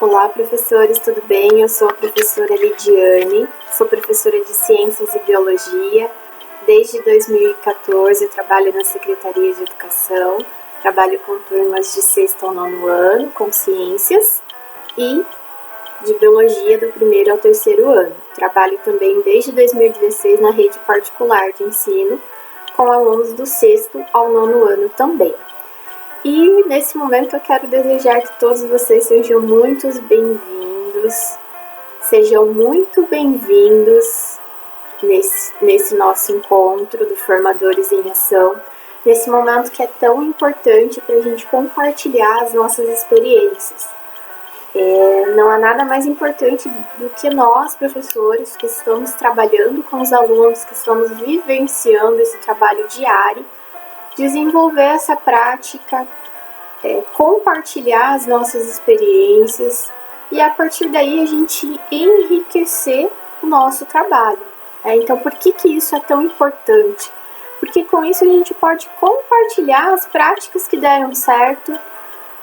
Olá, professores, tudo bem? Eu sou a professora Lidiane, sou professora de Ciências e Biologia. Desde 2014 eu trabalho na Secretaria de Educação, trabalho com turmas de 6º ao 9º ano, com Ciências, e de Biologia do 1º ao 3º ano. Trabalho também desde 2016 na rede particular de ensino, com alunos do 6º ao 9º ano também. E nesse momento eu quero desejar que todos vocês sejam muito bem-vindos nesse nosso encontro do Formadores em Ação, nesse momento que é tão importante para a gente compartilhar as nossas experiências. Não há nada mais importante do que nós, professores, que estamos trabalhando com os alunos, que estamos vivenciando esse trabalho diário, desenvolver essa prática, compartilhar as nossas experiências e a partir daí a gente enriquecer o nosso trabalho. Então, por que isso é tão importante? Porque com isso a gente pode compartilhar as práticas que deram certo,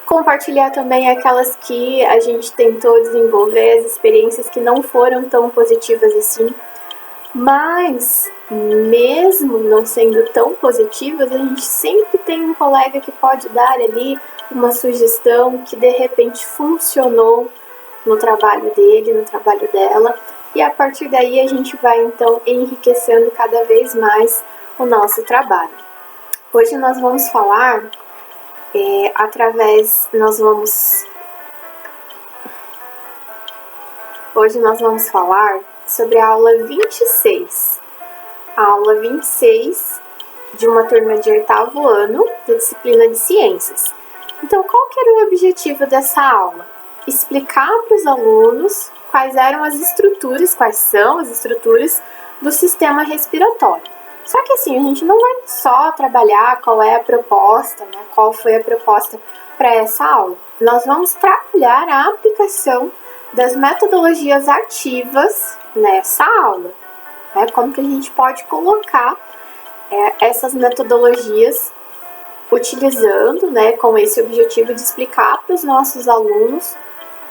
compartilhar também aquelas que a gente tentou desenvolver, as experiências que não foram tão positivas assim. Mas, mesmo não sendo tão positivas, a gente sempre tem um colega que pode dar ali uma sugestão que de repente funcionou no trabalho dele, no trabalho dela, e a partir daí a gente vai então enriquecendo cada vez mais o nosso trabalho. Hoje nós vamos falar sobre a aula 26. A aula 26 de uma turma de 8º ano da disciplina de Ciências. Então, qual que era o objetivo dessa aula? Explicar para os alunos quais são as estruturas do sistema respiratório. Só que assim, a gente não vai só trabalhar qual é a proposta, qual foi a proposta para essa aula. Nós vamos trabalhar a aplicação das metodologias ativas nessa aula. Como que a gente pode colocar essas metodologias utilizando, com esse objetivo de explicar para os nossos alunos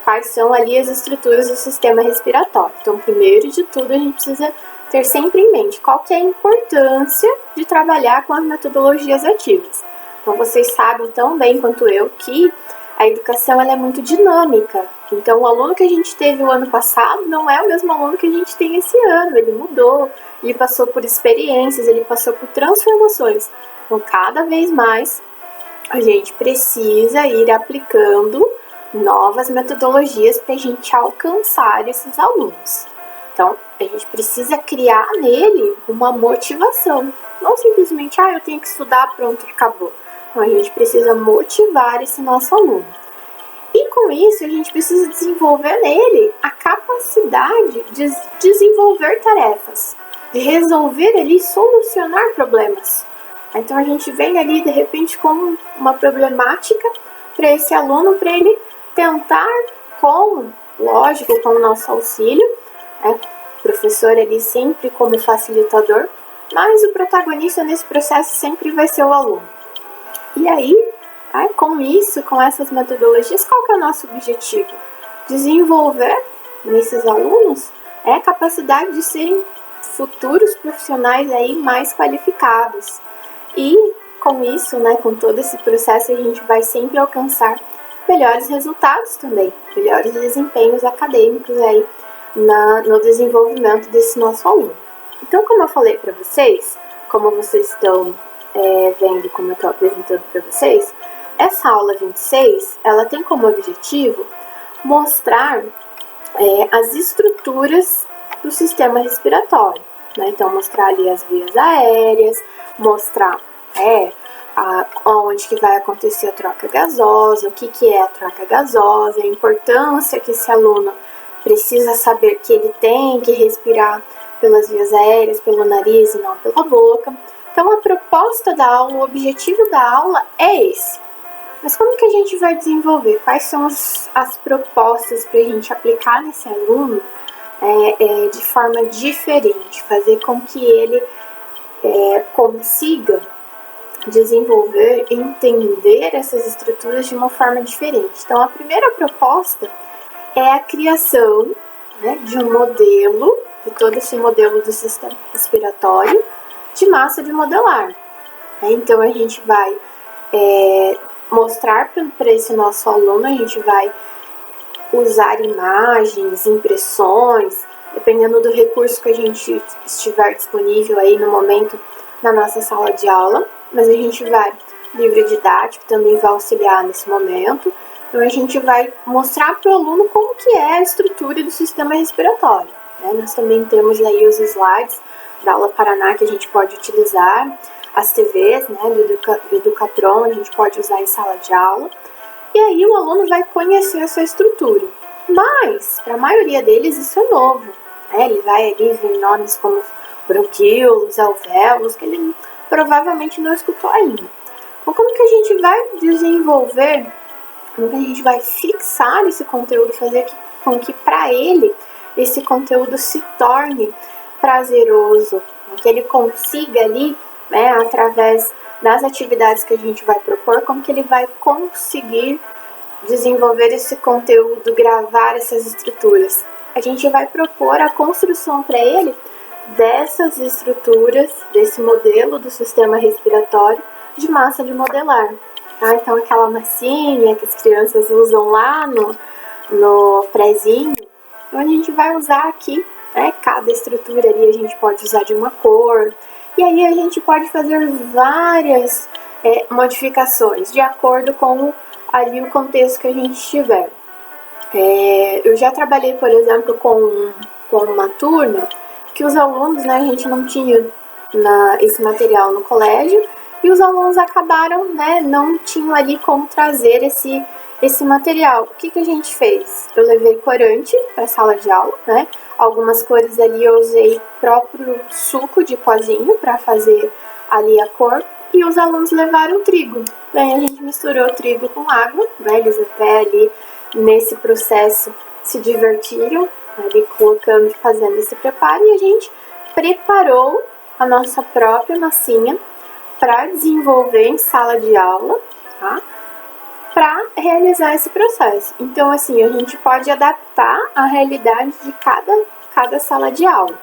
quais são ali as estruturas do sistema respiratório. Então, primeiro de tudo, a gente precisa ter sempre em mente qual que é a importância de trabalhar com as metodologias ativas. Então, vocês sabem tão bem quanto eu que a educação ela é muito dinâmica. Então, o aluno que a gente teve o ano passado não é o mesmo aluno que a gente tem esse ano. Ele mudou, ele passou por experiências, ele passou por transformações. Então, cada vez mais, a gente precisa ir aplicando novas metodologias para a gente alcançar esses alunos. Então, a gente precisa criar nele uma motivação. Não simplesmente, eu tenho que estudar, pronto, acabou. Então, a gente precisa motivar esse nosso aluno. E com isso, a gente precisa desenvolver nele a capacidade de desenvolver tarefas, de resolver ali, solucionar problemas. Então, a gente vem ali, de repente, com uma problemática para esse aluno, para ele tentar, com o nosso auxílio, o professor ali sempre como facilitador, mas o protagonista nesse processo sempre vai ser o aluno. E aí, com essas metodologias, qual que é o nosso objetivo? Desenvolver nesses alunos a capacidade de serem futuros profissionais aí mais qualificados. E com isso, com todo esse processo, a gente vai sempre alcançar melhores resultados também, melhores desempenhos acadêmicos aí no desenvolvimento desse nosso aluno. Então, como eu falei para vocês, como vocês estão vendo, como eu estou apresentando para vocês, essa aula 26, ela tem como objetivo mostrar as estruturas do sistema respiratório. Então, mostrar ali as vias aéreas, mostrar onde que vai acontecer a troca gasosa, o que é a troca gasosa, a importância que esse aluno precisa saber que ele tem que respirar pelas vias aéreas, pelo nariz e não pela boca. Então, a proposta da aula, o objetivo da aula é esse. Mas como que a gente vai desenvolver? Quais são as propostas para a gente aplicar nesse aluno de forma diferente, fazer com que ele consiga entender essas estruturas de uma forma diferente. Então, a primeira proposta é a criação, né, de um modelo, de todo esse modelo do sistema respiratório, de massa de modelar. Então, a gente vai mostrar para esse nosso aluno, a gente vai usar imagens, impressões, dependendo do recurso que a gente estiver disponível aí no momento na nossa sala de aula, mas a gente vai, livro didático também vai auxiliar nesse momento, então a gente vai mostrar para o aluno como que é a estrutura do sistema respiratório. Né? Nós também temos aí os slides da aula Paraná que a gente pode utilizar, as TVs, né, do Educatron, a gente pode usar em sala de aula, e aí o aluno vai conhecer essa estrutura. Mas, para a maioria deles, isso é novo. Né? Ele vai ali ver nomes como bronquíolos, alvéolos, que ele provavelmente não escutou ainda. Então, como que a gente vai desenvolver, como que a gente vai fixar esse conteúdo, fazer com que para ele esse conteúdo se torne prazeroso, que ele consiga ali, né, através das atividades que a gente vai propor, como que ele vai conseguir desenvolver esse conteúdo, gravar essas estruturas. A gente vai propor a construção para ele dessas estruturas, desse modelo do sistema respiratório de massa de modelar. Tá? Então, aquela massinha que as crianças usam lá no prézinho, então a gente vai usar aqui, né, cada estrutura ali a gente pode usar de uma cor, e aí a gente pode fazer várias modificações de acordo com ali o contexto que a gente tiver. Eu já trabalhei, por exemplo, com uma turma que os alunos, né, a gente não tinha esse material no colégio, e os alunos acabaram, né, não tinham ali como trazer esse material. O que a gente fez? Eu levei corante para a sala de aula, né? Algumas cores ali eu usei próprio suco de pozinho para fazer ali a cor, e os alunos levaram trigo. Daí a gente misturou trigo com água, né? Eles até ali nesse processo se divertiram, ali colocando, fazendo esse preparo, e a gente preparou a nossa própria massinha para desenvolver em sala de aula, tá? Para realizar esse processo. Então, assim, a gente pode adaptar a realidade de cada sala de aula.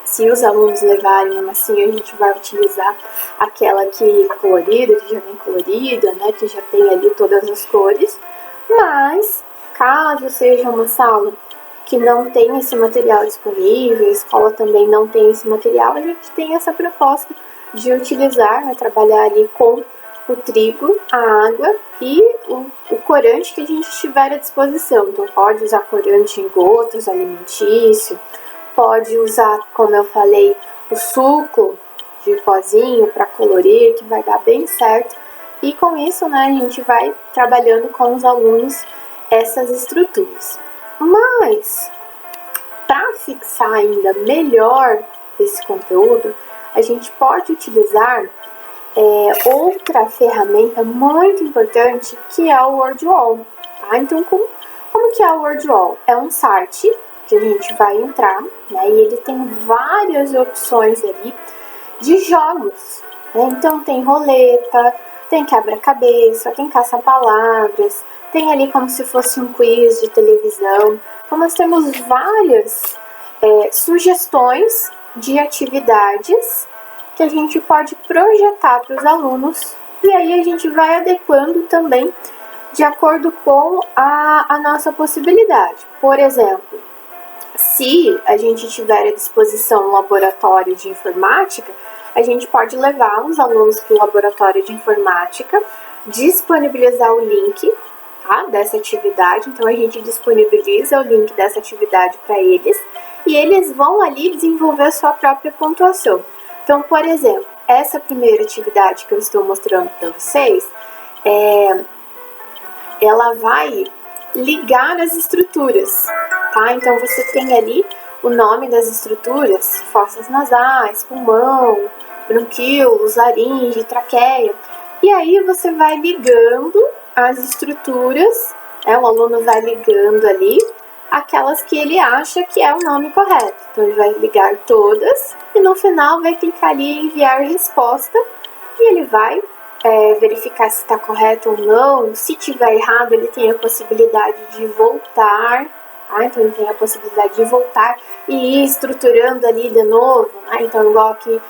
Se os alunos levarem a massinha, a gente vai utilizar aquela que colorida, que já vem colorida, né, que já tem ali todas as cores. Mas, caso seja uma sala que não tem esse material disponível, a escola também não tem esse material, a gente tem essa proposta de utilizar, né, trabalhar ali com o trigo, a água e o corante que a gente tiver à disposição. Então, pode usar corante em gotas, alimentício, pode usar, como eu falei, o suco de pozinho para colorir, que vai dar bem certo. E com isso, né, a gente vai trabalhando com os alunos essas estruturas. Mas, para fixar ainda melhor esse conteúdo, a gente pode utilizar outra ferramenta muito importante, que é o WordWall. Tá? Então, como que é o WordWall? É um site que a gente vai entrar, né, e ele tem várias opções ali de jogos. Né? Então, tem roleta, tem quebra-cabeça, tem caça-palavras, tem ali como se fosse um quiz de televisão. Então, nós temos várias sugestões de atividades que a gente pode projetar para os alunos, e aí a gente vai adequando também de acordo com a nossa possibilidade. Por exemplo, se a gente tiver à disposição um laboratório de informática, a gente pode levar os alunos para o laboratório de informática, disponibilizar o link, tá, dessa atividade. Então, a gente disponibiliza o link dessa atividade para eles, e eles vão ali desenvolver a sua própria pontuação. Então, por exemplo, essa primeira atividade que eu estou mostrando para vocês, ela vai ligar as estruturas, tá? Então, você tem ali o nome das estruturas, fossas nasais, pulmão, bronquíolos, laringe, traqueia. E aí, você vai ligando as estruturas, o aluno vai ligando ali aquelas que ele acha que é o nome correto. Então, ele vai ligar todas e no final vai clicar ali em enviar resposta, e ele vai verificar se está correto ou não. Se tiver errado, ele tem a possibilidade de voltar tá? Então ele tem a possibilidade de voltar e ir estruturando ali de novo, né? Então igual aqui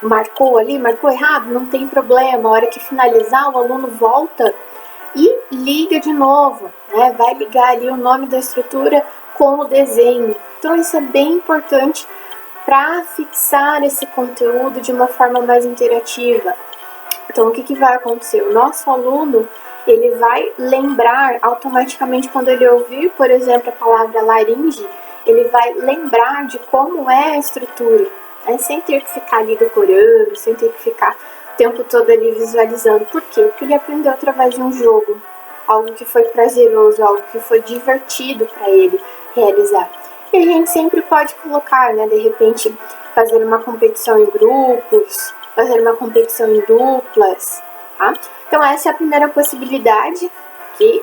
marcou ali, marcou errado, não tem problema, a hora que finalizar o aluno volta e liga de novo, né? Vai ligar ali o nome da estrutura com o desenho. Então isso é bem importante para fixar esse conteúdo de uma forma mais interativa. Então o que vai acontecer? O nosso aluno, ele vai lembrar automaticamente quando ele ouvir, por exemplo, a palavra laringe, ele vai lembrar de como é a estrutura, né? Sem ter que ficar ali decorando, sem ter que ficar o tempo todo ali visualizando. Por quê? Porque ele aprendeu através de um jogo, algo que foi prazeroso, algo que foi divertido para ele realizar. E a gente sempre pode colocar, né, de repente, fazer uma competição em grupos, fazer uma competição em duplas, tá? Então essa é a primeira possibilidade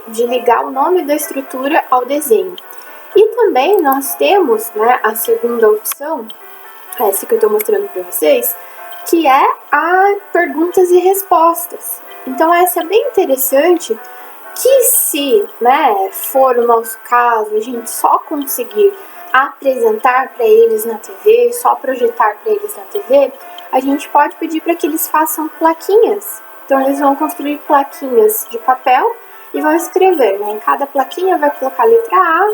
de ligar o nome da estrutura ao desenho. E também nós temos, né, a segunda opção, essa que eu estou mostrando para vocês, que é a perguntas e respostas. Então essa é bem interessante, que se, né, for o nosso caso, a gente só conseguir apresentar para eles na TV, só projetar para eles na TV, a gente pode pedir para que eles façam plaquinhas. Então eles vão construir plaquinhas de papel e vão escrever, né? Em cada plaquinha vai colocar a letra A,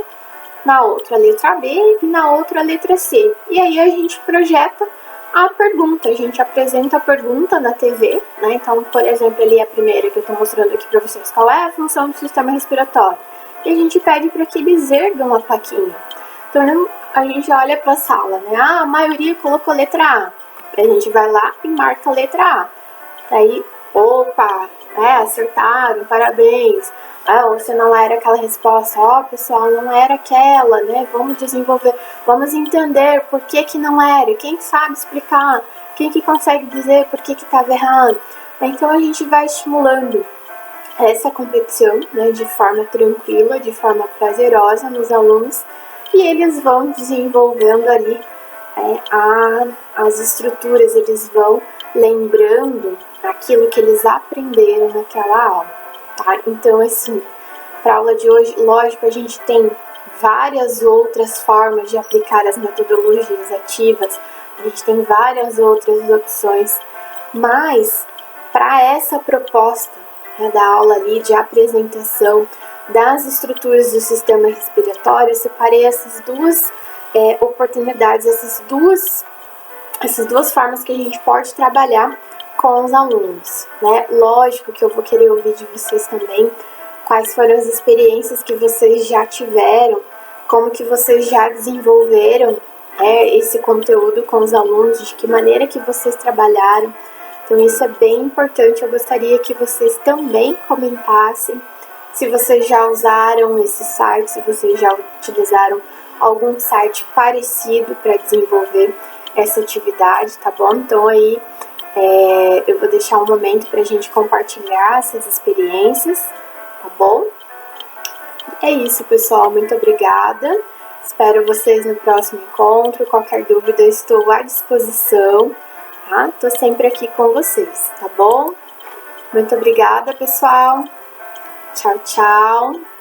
na outra a letra B e na outra a letra C. E aí a gente projeta a pergunta, a gente apresenta a pergunta na TV, né? Então, por exemplo, ali a primeira que eu estou mostrando aqui para vocês, qual é a função do sistema respiratório? E a gente pede para que eles ergam a plaquinha. Então, a gente olha para a sala, né? Ah, a maioria colocou a letra A. A gente vai lá e marca a letra A. Daí, opa, acertaram, parabéns. Ou se não era aquela resposta, pessoal, não era aquela, né? Vamos desenvolver, vamos entender por que não era. Quem sabe explicar? Quem que consegue dizer por que estava errado? Então a gente vai estimulando essa competição, né, de forma tranquila, de forma prazerosa nos alunos, e eles vão desenvolvendo ali as estruturas, eles vão lembrando aquilo que eles aprenderam naquela aula, tá? Então, assim, para a aula de hoje, lógico, a gente tem várias outras formas de aplicar as metodologias ativas, a gente tem várias outras opções, mas para essa proposta, né, da aula ali de apresentação das estruturas do sistema respiratório, eu separei essas duas oportunidades, essas duas formas que a gente pode trabalhar com os alunos, né? Lógico que eu vou querer ouvir de vocês também quais foram as experiências que vocês já tiveram, como que vocês já desenvolveram esse conteúdo com os alunos, de que maneira que vocês trabalharam. Então isso é bem importante, eu gostaria que vocês também comentassem se vocês já usaram esse site, se vocês já utilizaram algum site parecido para desenvolver essa atividade, tá bom? Então aí eu vou deixar um momento para a gente compartilhar essas experiências, tá bom? É isso, pessoal, muito obrigada, espero vocês no próximo encontro, qualquer dúvida eu estou à disposição, tá? Tô sempre aqui com vocês, tá bom? Muito obrigada, pessoal, tchau, tchau!